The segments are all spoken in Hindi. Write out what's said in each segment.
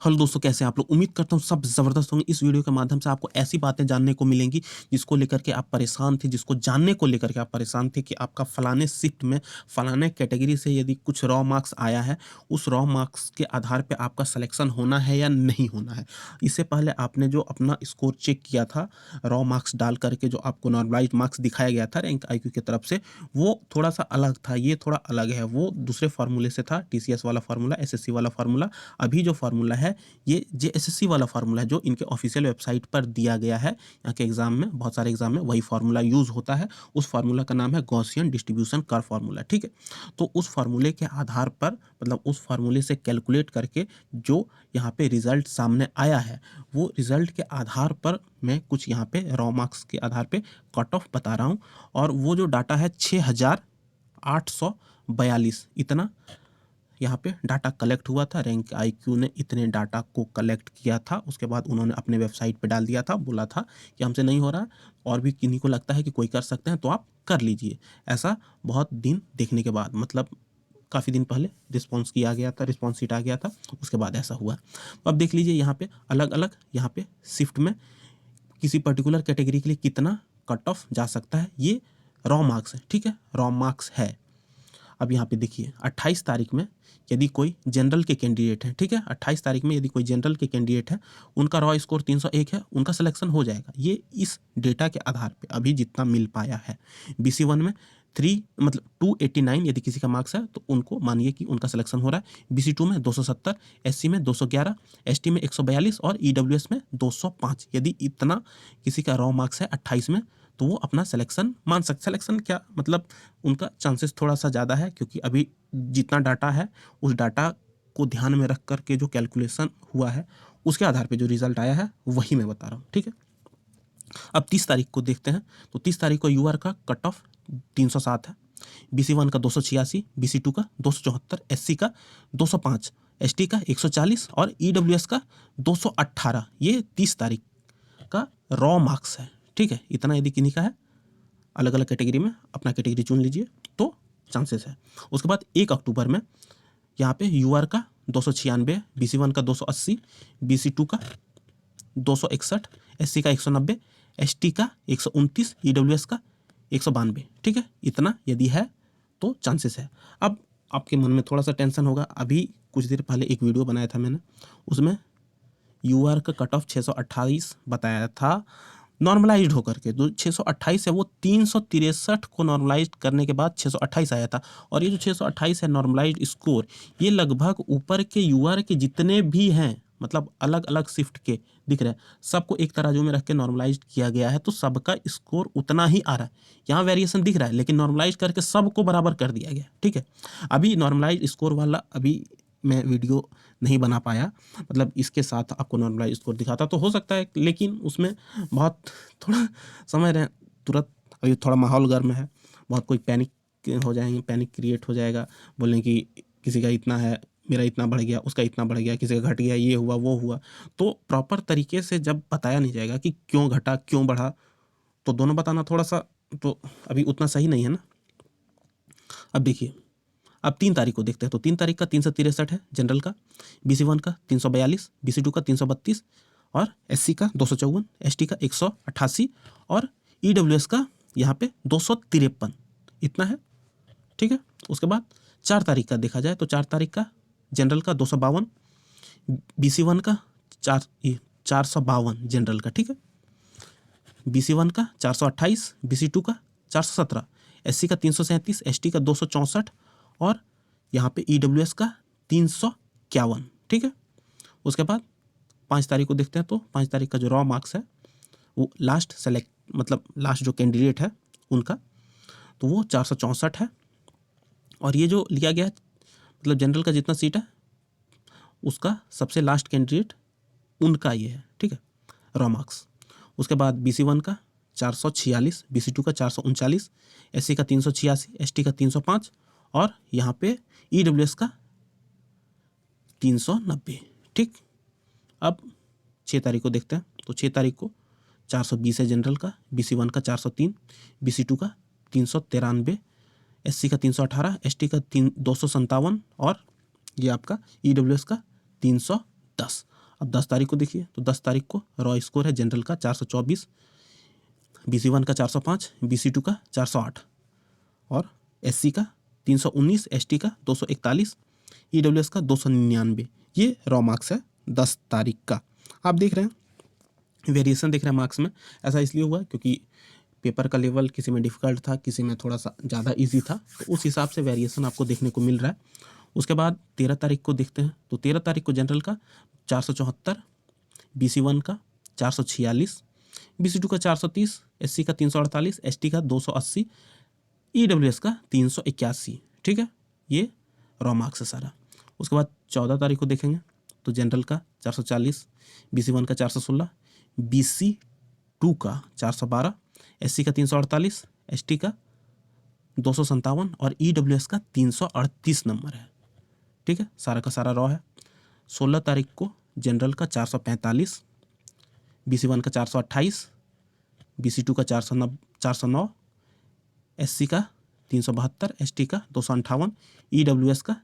हेलो दोस्तों, कैसे हैं आप लोग। उम्मीद करता हूँ सब ज़बरदस्त होंगे। इस वीडियो के माध्यम से आपको ऐसी बातें जानने को मिलेंगी जिसको लेकर के आप परेशान थे, जिसको जानने को लेकर के आप परेशान थे कि आपका फलाने शिफ्ट में फलाने कैटेगरी से यदि कुछ रॉ मार्क्स आया है, उस रॉ मार्क्स के आधार पे आपका सिलेक्शन होना है या नहीं होना है। इससे पहले आपने जो अपना स्कोर चेक किया था रॉ मार्क्स डाल करके, जो आपको नॉर्मलाइज्ड मार्क्स दिखाया गया था रैंक आईक्यू की तरफ से, वो थोड़ा सा अलग था, ये थोड़ा अलग है। वो दूसरे फार्मूले से था, टीसीएस वाला फार्मूला, एसएससी वाला फार्मूला। अभी जो फार्मूला है ये जेएसएससी वाला फार्मूला है, जो इनके ऑफिशियल वेबसाइट पर दिया गया है। यहाँ के एग्जाम में, बहुत सारे एग्जाम में वही फार्मूला यूज होता है। उस फार्मूला का नाम है गॉसियन डिस्ट्रीब्यूशन कर्व फार्मूला, ठीक है। तो उस फार्मूले के आधार पर, मतलब उस फार्मूले से कैलकुलेट करके जो यहाँ पे रिजल्ट सामने आया है, वो रिजल्ट के आधार पर मैं कुछ यहाँ पे रॉ मार्क्स के आधार पे कट ऑफ बता रहा हूँ। और वो जो डाटा है 6842 इतना यहाँ पे डाटा कलेक्ट हुआ था। रैंक आईक्यू ने इतने डाटा को कलेक्ट किया था, उसके बाद उन्होंने अपने वेबसाइट पे डाल दिया था, बोला था कि हमसे नहीं हो रहा और भी किन्हीं को लगता है कि कोई कर सकते हैं तो आप कर लीजिए। ऐसा बहुत दिन देखने के बाद, मतलब काफ़ी दिन पहले रिस्पॉन्स किया गया था, रिस्पॉन्स शीट आ गया था, उसके बाद ऐसा हुआ। अब देख लीजिए यहाँ पे अलग अलग, यहाँ पे शिफ्ट में किसी पर्टिकुलर कैटेगरी के लिए कितना कट ऑफ जा सकता है, ये रॉ मार्क्स है, ठीक है, रॉ मार्क्स है। अब यहाँ पे देखिए 28 तारीख में यदि कोई जनरल के कैंडिडेट है, ठीक है, 28 तारीख में यदि कोई जनरल के कैंडिडेट है, उनका रॉ स्कोर 301 है, उनका सिलेक्शन हो जाएगा। ये इस डेटा के आधार पे अभी जितना मिल पाया है। BC1 में 3 मतलब 289 यदि किसी का मार्क्स है तो उनको मानिए कि उनका सिलेक्शन हो रहा है। BC2 में 270, SC में 211, ST में 142 और EWS में 205 यदि इतना किसी का रॉ मार्क्स है 28 में, तो वो अपना सिलेक्शन मान सकते। सिलेक्शन क्या मतलब, उनका चांसेस थोड़ा सा ज़्यादा है, क्योंकि अभी जितना डाटा है उस डाटा को ध्यान में रख कर के जो कैलकुलेशन हुआ है, उसके आधार पे जो रिजल्ट आया है वही मैं बता रहा हूँ, ठीक है। अब 30 तारीख को देखते हैं, तो 30 तारीख को यूआर का कट ऑफ 307 है, BC1 का 286, BC2 का 274, SC का 205, ST का 140 और EWS का 218। ये 30 तारीख का रॉ मार्क्स है, ठीक है। इतना यदि किन्हीं का है, अलग अलग कैटेगरी में अपना कैटेगरी चुन लीजिए तो चांसेस है। उसके बाद 1 अक्टूबर में यहाँ पे यूआर का 296, BC1 का 280, BC2 का 261, SC का 190, ST का 129, EWS का 192, ठीक है। इतना यदि है तो चांसेस है। अब आपके मन में थोड़ा सा टेंशन होगा, अभी कुछ देर पहले एक वीडियो बनाया था मैंने, उसमें यूआर का कट ऑफ 628 बताया था नॉर्मलाइज्ड होकर के। जो 628 है वो 363 को नॉर्मलाइज्ड करने के बाद 628 आया था। और ये जो 628 है नॉर्मलाइज्ड स्कोर, ये लगभग ऊपर के यूआर के जितने भी हैं, मतलब अलग अलग शिफ्ट के दिख रहे हैं, सबको एक तराजू में रख के नॉर्मलाइज्ड किया गया है, तो सबका स्कोर उतना ही आ रहा है। यहाँ वेरिएशन दिख रहा है, लेकिन नॉर्मलाइज करके सबको बराबर कर दिया गया, ठीक है। अभी नॉर्मलाइज स्कोर वाला अभी मैं वीडियो नहीं बना पाया, मतलब इसके साथ आपको नॉर्मलाइज स्कोर दिखाता तो हो सकता है, लेकिन उसमें बहुत थोड़ा समय रहे तुरंत। अभी थोड़ा माहौल गर्म है, बहुत कोई पैनिक हो जाएंगे, पैनिक क्रिएट हो जाएगा, बोलें कि किसी का इतना है, मेरा इतना बढ़ गया, उसका इतना बढ़ गया, किसी का घट गया, ये हुआ वो हुआ। तो प्रॉपर तरीके से जब बताया नहीं जाएगा कि क्यों घटा क्यों बढ़ा, तो दोनों बताना थोड़ा सा तो अभी उतना सही नहीं है ना। अब देखिए, अब 3 तारीख को देखते हैं, तो 3 तारीख का 363 है जनरल का, BC1 का 342, BC2 का 332 और SC का 254, ST का 188 और EWS का यहाँ पे 253 इतना है, ठीक है। उसके बाद 4 तारीख का देखा जाए तो 4 तारीख का जनरल का 252, BC1 का 452 जनरल का, ठीक है, BC1 का 428, BC2 का 417, SC का 337, ST का 264 और यहाँ पे EWS का 351, ठीक है। उसके बाद 5 तारीख को देखते हैं, तो 5 तारीख का जो रॉ मार्क्स है वो लास्ट सेलेक्ट, मतलब लास्ट जो कैंडिडेट है उनका, तो वो 464 है। और ये जो लिया गया है, मतलब जनरल का जितना सीट है उसका सबसे लास्ट कैंडिडेट उनका ये है, ठीक है, रॉ मार्क्स। उसके बाद BC1 का 446, BC2 का 439, SC का 386, ST का 305 और यहाँ पे EWS का 390, ठीक। अब 6 तारीख को देखते हैं, तो 6 तारीख को 420 है जनरल का, BC1 का 403, BC2 का 393, SC का 318, ST का 257 और ये आपका EWS का 310। अब 10 तारीख को देखिए, तो 10 तारीख को रॉ स्कोर है जनरल का 424, BC1 का 405, BC2 का 408 और SC का 319, ST का 241, EWS का 299। ये रॉ मार्क्स है 10 तारीख का। आप देख रहे हैं वेरिएशन देख रहे हैं मार्क्स में। ऐसा इसलिए हुआ क्योंकि पेपर का लेवल किसी में डिफ़िकल्ट था, किसी में थोड़ा सा ज़्यादा इजी था, तो उस हिसाब से वेरिएशन आपको देखने को मिल रहा है। उसके बाद 13 तारीख को देखते हैं, तो 13 तारीख को जनरल का 474, BC1 का 446, BC2 का 430, SC का 348, ST का 280, EWS का 381। ठीक है, ये रॉ मार्क्स है सारा। उसके बाद 14 तारीख को देखेंगे तो जनरल का 440, BC1 का 416, BC2 का 412, SC का 348, ST का 257 और EWS का 338 नंबर है। ठीक है, सारा का सारा रॉ है। 16 तारीख को जनरल का 445, BC1 का 428, BC2 का 409, SC का 372, ST का 258, EWS का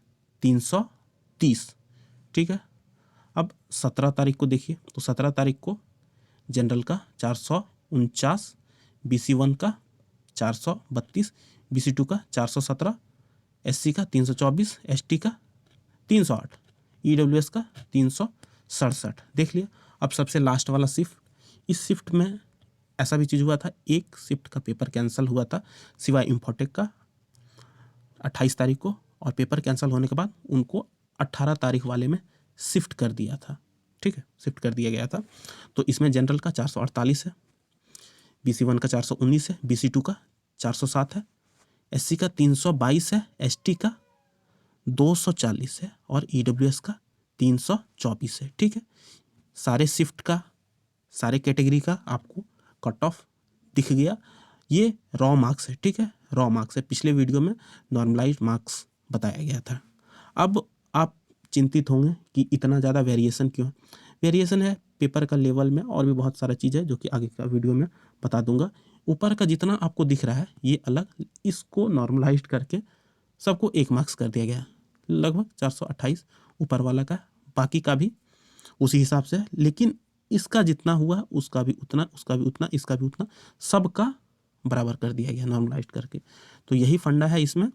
330। ठीक है, अब 17 तारीख को देखिए, तो 17 तारीख को जनरल का 449, BC1 का 432, BC2 का 417, SC का 324, ST का 308, EWS का 367। देख लिया। अब सबसे लास्ट वाला शिफ्ट, इस शिफ्ट में ऐसा भी चीज़ हुआ था, एक शिफ्ट का पेपर कैंसिल हुआ था सिवाय इम्फोटेक का 28 तारीख को, और पेपर कैंसिल होने के बाद उनको 18 तारीख वाले में शिफ्ट कर दिया था। ठीक है, शिफ्ट कर दिया गया था। तो इसमें जनरल का 448 है, BC1 का 419 है, BC2 का 407 है, SC का 322 है, ST का 240 है और EWS का 324 है। ठीक है, सारे शिफ्ट का, सारे कैटेगरी का आपको कट ऑफ दिख गया। ये रॉ मार्क्स है। ठीक है, रॉ मार्क्स है। पिछले वीडियो में नॉर्मलाइज्ड मार्क्स बताया गया था। अब आप चिंतित होंगे कि इतना ज़्यादा वेरिएशन क्यों है। वेरिएशन है पेपर का लेवल में, और भी बहुत सारा चीज़ है जो कि आगे का वीडियो में बता दूंगा। ऊपर का जितना आपको दिख रहा है ये अलग, इसको नॉर्मलाइज्ड करके सबको 1 मार्क्स कर दिया गया, लगभग 428 ऊपर वाला का, बाकी का भी उसी हिसाब से है। लेकिन इसका जितना हुआ उसका भी उतना, उसका भी उतना, इसका भी उतना, सबका बराबर कर दिया गया नॉर्मलाइज्ड करके। तो यही फंडा है इसमें।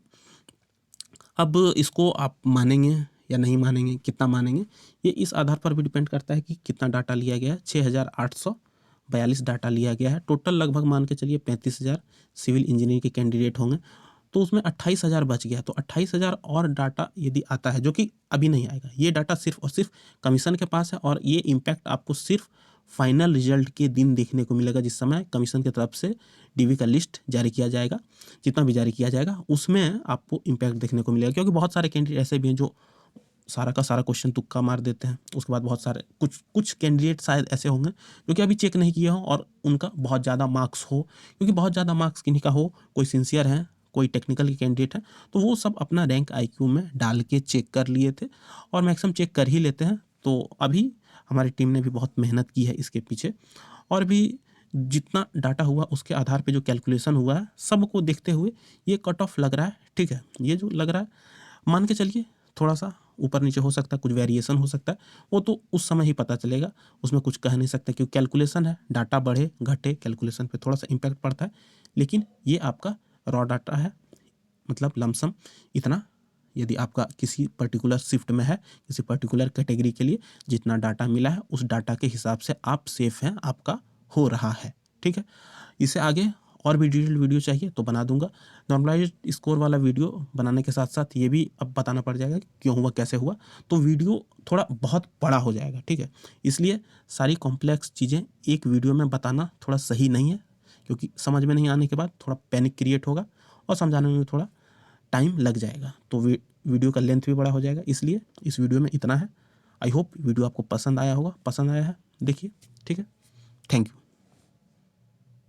अब इसको आप मानेंगे या नहीं मानेंगे, कितना मानेंगे, ये इस आधार पर भी डिपेंड करता है कि कितना डाटा लिया गया है। 6842 डाटा लिया गया है। टोटल लगभग मान के चलिए 35,000 सिविल इंजीनियरिंग के कैंडिडेट होंगे, तो उसमें 28,000 बच गया। तो 28,000 और डाटा यदि आता है, जो कि अभी नहीं आएगा, ये डाटा सिर्फ और सिर्फ कमीशन के पास है, और ये इम्पैक्ट आपको सिर्फ फाइनल रिजल्ट के दिन देखने को मिलेगा, जिस समय कमीशन की तरफ से DV का लिस्ट जारी किया जाएगा। जितना भी जारी किया जाएगा उसमें आपको इम्पैक्ट देखने को मिलेगा, क्योंकि बहुत सारे कैंडिडेट ऐसे भी हैं जो सारा का सारा क्वेश्चन तुक्का मार देते हैं। उसके बाद बहुत सारे कुछ कैंडिडेट शायद ऐसे होंगे जो कि अभी चेक नहीं किए हों और उनका बहुत ज़्यादा मार्क्स हो, क्योंकि बहुत ज़्यादा मार्क्स किन्हीं का हो, कोई सिंसियर है, कोई टेक्निकल के कैंडिडेट है, तो वो सब अपना रैंक IQ में डाल के चेक कर लिए थे, और मैक्सिमम चेक कर ही लेते हैं। तो अभी हमारी टीम ने भी बहुत मेहनत की है इसके पीछे, और भी जितना डाटा हुआ उसके आधार पे जो कैलकुलेशन हुआ है, सबको देखते हुए ये कट ऑफ लग रहा है। ठीक है, ये जो लग रहा है, मान के चलिए थोड़ा सा ऊपर नीचे हो सकता है, कुछ वेरिएशन हो सकता है, वो तो उस समय ही पता चलेगा, उसमें कुछ कह नहीं सकते, क्योंकि कैलकुलेशन है, डाटा बढ़े घटे कैलकुलेशन पे थोड़ा सा इम्पैक्ट पड़ता है। लेकिन ये आपका रॉ डाटा है, मतलब लमसम इतना, यदि आपका किसी पर्टिकुलर शिफ्ट में है, किसी पर्टिकुलर कैटेगरी के लिए जितना डाटा मिला है, उस डाटा के हिसाब से आप सेफ हैं, आपका हो रहा है। ठीक है, इससे आगे और भी डिटेल वीडियो चाहिए तो बना दूंगा। नॉर्मलाइज्ड स्कोर वाला वीडियो बनाने के साथ साथ ये भी अब बताना पड़ जाएगा कि क्यों हुआ, कैसे हुआ, तो वीडियो थोड़ा बहुत बड़ा हो जाएगा। ठीक है, इसलिए सारी कॉम्प्लेक्स चीज़ें एक वीडियो में बताना थोड़ा सही नहीं है, क्योंकि समझ में नहीं आने के बाद थोड़ा पैनिक क्रिएट होगा और समझाने में थोड़ा टाइम लग जाएगा, तो वीडियो का लेंथ भी बड़ा हो जाएगा। इसलिए इस वीडियो में इतना है। आई होप वीडियो आपको पसंद आया होगा। पसंद आया है देखिए। ठीक है, थैंक यू।